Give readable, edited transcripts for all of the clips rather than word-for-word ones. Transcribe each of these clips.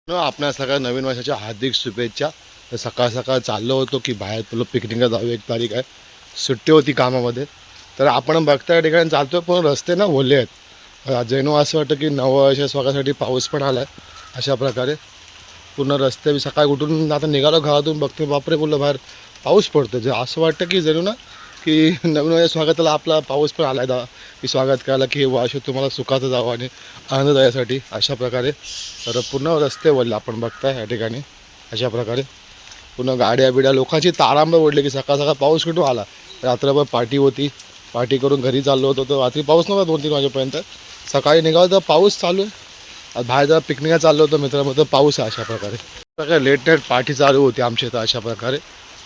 आपल्या सगळ्या नवीन वर्षाच्या हार्दिक शुभेच्छा. तर सकाळ सकाळ चाललो होतो की बाहेर तुला पिकनिकला जाऊ, 1 तारीख आहे, सुट्टी होती कामामध्ये. तर आपण बघता या ठिकाणी चालतो पण रस्ते ना ओले आहेत. जणू असं वाटतं की नववर्ष स्वागतासाठी पाऊस पण आला आहे. अशा प्रकारे पूर्ण रस्ते सकाळी उठून आता निघालो घरातून, बघतो बापरे बोललं बाहेर पाऊस पडतो. जे असं वाटतं की जणू ना की नवीन वर्ष स्वागताला आपला पाऊस पण आला आहे की स्वागत करायला की हे वर्ष तुम्हाला सुखाचं जावं आणि आनंददायासाठी. अशा प्रकारे तर पूर्ण रस्ते ओढले आपण बघताय या ठिकाणी. अशा प्रकारे पूर्ण गाड्या बिड्या लोकांची तारांब ओढली की सकाळ सकाळ पाऊस कुठून आला. रात्रभर पार्टी होती, पार्टी करून घरी चाललो होतो तर रात्री पाऊस नव्हता 2-3 वाजेपर्यंत. सकाळी निघालो तर पाऊस चालू आहे. बाहेर जरा पिकनिकला चाललो होतो मित्रांमध्ये, पाऊस आहे. अशा प्रकारे लेट नाईट पार्टी चालू होती आमच्या इथं अशा प्रकारे.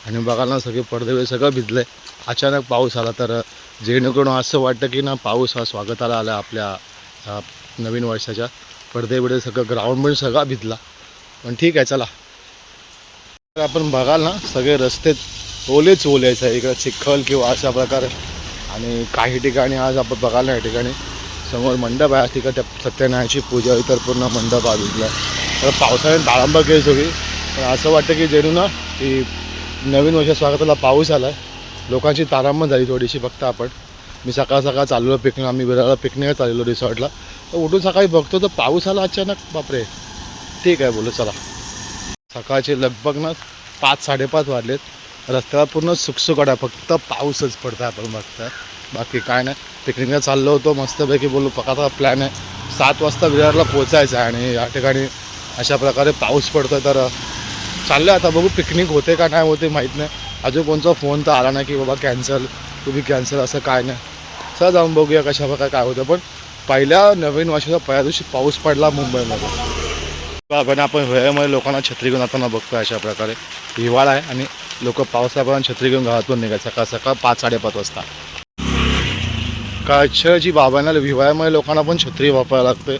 आणि बघायला ना सगळे पडदे सगळं भिजलं आहे. अचानक पाऊस आला तर जेणेकरून असं वाटतं की ना पाऊस हा स्वागताला आला आपल्या नवीन वर्षाच्या. पडदे बिडे सगळं ग्राउंड बिड सगळा भिजला. पण ठीक आहे चला. तर आपण बघाल ना सगळे रस्ते ओलेच ओलेच आहे इकडं, चिखल किंवा अशा प्रकारे. आणि काही ठिकाणी आज आपण बघाल ना या ठिकाणी समोर मंडप आहे, तिकडं त्या सत्यनारायणाची पूजा इतर पूर्ण मंडप हा भिजला. तर पावसाने ताळंब केली सगळी. पण असं वाटतं की जणू ना की नवीन वर्षा स्वागताला पाऊस आला आहे. लोकांची तारांबण झाली थोडीशी. बघता आपण, मी सकाळ सकाळ चाललो पिकनिक, आम्ही विरारला पिकनिकला चाललो रिसॉर्टला. तर उठून सकाळी बघतो तर पाऊस आला अचानक. बापरे, ठीक आहे बोलू चला. सकाळचे लगभग ना 5-5:30 वाजलेत. रस्त्यावर पूर्ण सुकसुकाट आहे, फक्त पाऊसच पडतं आपण बघताय. बाकी काय नाही. पिकनिकला चाललो होतो मस्तपैकी, बोलू पकाचा प्लॅन आहे 7 वाजता विरारला पोचायचं आहे. आणि या ठिकाणी अशा प्रकारे पाऊस पडतो आहे. तर चाललं आता बघू पिकनिक होते का नाही होते माहीत नाही. अजून कोणचा फोन तर आला नाही की बाबा कॅन्सल, तुम्ही कॅन्सल, असं काय नाही. चला जाऊन बघूया कशा प्रकारे काय होतं. पण पहिल्या नवीन वर्षाच्या पहिल्या दिवशी पाऊस पडला मुंबईमध्ये. आपण हिवाळ्यामध्ये लोकांना छत्री घेऊन जाताना बघतो अशा प्रकारे. हिवाळा आहे आणि लोक पावसापर्यंत छत्री घेऊन घरातून निघायचं सकाळ सकाळ 5-5:30 वाजता. काळजी बाबांना हिवाळ्यामध्ये लोकांना पण छत्री वापरायला लागते.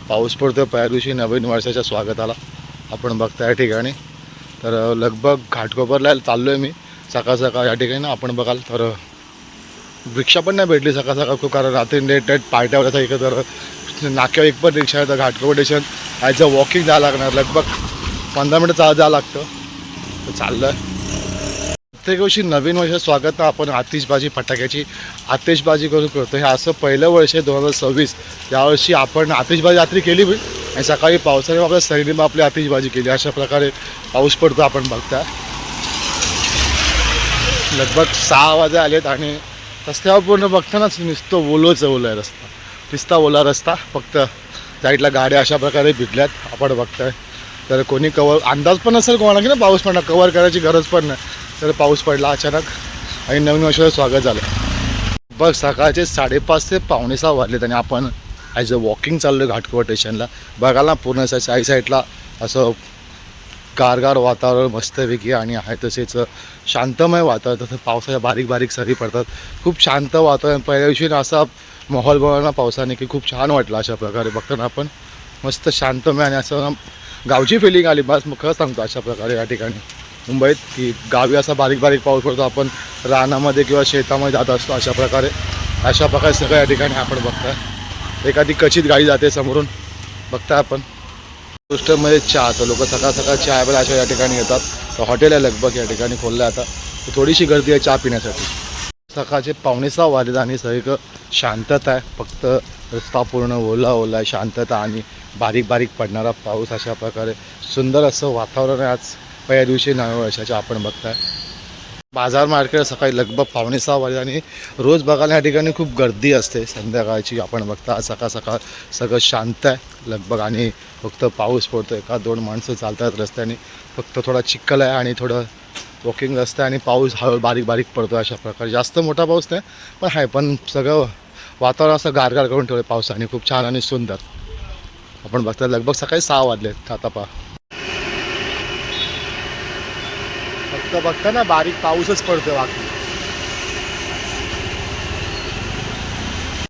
पाऊस पडतो पहिल्या दिवशी नवीन वर्षाच्या स्वागताला आपण बघता या ठिकाणी. तर लगभग घाटकोपरला चाललो आहे मी सकाळ सकाळ या ठिकाणी. आपण बघाल तर रिक्षा पण नाही भेटली सकाळ सकाळ खूप, कारण रात्री लेट नाईट पार्ट्या वगैरे इकडं. तर नाक्यावर एक पण रिक्षा आहे. तर घाटकोपर स्टेशन ॲज वॉकिंग जावं लागणार, लगभग 15 मिनटं जावं लागतं. तर चाललं आहे. प्रत्येक वर्षी नवीन वर्ष स्वागत आपण आतिषबाजी फटाक्याची आतिषबाजी करून करतो. हे असं पहिलं वर्ष आहे 2026. यावर्षी आपण आतिषबाजी रात्री केली आणि सकाळी पावसाने आपल्या सैनीनं आपली आतिषबाजी केली. अशा प्रकारे पाऊस पडतो आपण बघता. लगभग 6 वाजे आलेत आणि रस्त्यावर पूर्ण बघतानाच नुसतं ओलोच ओलं आहे रस्ता, नुसता ओला रस्ता. फक्त साईडला गाड्या अशा प्रकारे भिजल्यात आपण बघताय. तर कोणी कवर अंदाज पण नसेल कोणाला की ना पाऊस पडणार, कवर करायची गरज पण नाही. तर पाऊस पडला अचानक आणि नवीन वर्षाचं स्वागत झालं. बघ सकाळचे 5:30 ते 5:45 वाजलेत आणि आपण ॲज अ वॉकिंग चाललो आहे घाटकोपर स्टेशनला. बघायला पूर्ण साईडला असं गारगार वातावरण मस्तपैकी आणि आहे तसेच शांतमय वातावरण. तसं पावसाच्या बारीक बारीक सरी पडतात. खूप शांत वातावरण. पहिल्या दिवशी असा माहोल बनवला पावसाने की खूप छान वाटलं. अशा प्रकारे बघताना आपण मस्त शांतमय आणि असं गावची फिलिंग आली. बस मग खरं सांगतो अशा प्रकारे या ठिकाणी मुंबईत की गावी असा बारीक बारीक पाऊस पडतो, आपण रानामध्ये किंवा शेतामध्ये जात असतो. अशा प्रकारे सगळं या ठिकाणी आपण बघताय. एखादी कचित गाडी जाते समोरून बघताय आपण. गोष्टमध्ये चहा, तर लोक सकाळ सकाळ चहा प्यायला अशा या ठिकाणी येतात. तर हॉटेल आहे लगभग या ठिकाणी खोललं आहे आता. तर थोडीशी गर्दी आहे चहा पिण्यासाठी. सकाळचे 5:45 वाजले आणि सगळीकडं शांतता आहे. फक्त रस्ता पूर्ण ओला आहे, शांतता आणि बारीक बारीक पडणारा पाऊस. अशा प्रकारे सुंदर असं वातावरण आहे आज पहिल्या दिवशी नव्या वर्षाच्या आपण बघताय. बाजार मार्केट सकाळी लगभग 5:45 वाजले आणि रोज बघायला या ठिकाणी खूप गर्दी असते संध्याकाळची. आपण बघता सकाळ सकाळ सगळं शांत आहे लगभग आणि फक्त पाऊस पडतो. 1-2 माणसं चालतात रस्त्याने. फक्त थोडा चिखल आहे आणि थोडं वॉकिंग रस्ता आणि पाऊस हळू बारीक बारीक पडतो. अशा प्रकारे जास्त मोठा पाऊस नाही पण आहे, पण सगळं वातावरण असं गारगार करून ठेवलं पावसाने. खूप छान आणि सुंदर आपण बघता. लगभग सकाळी 6 वाजलेत आता पहा. फक्त बघता ना बारीक पाऊसच पडतो बाकी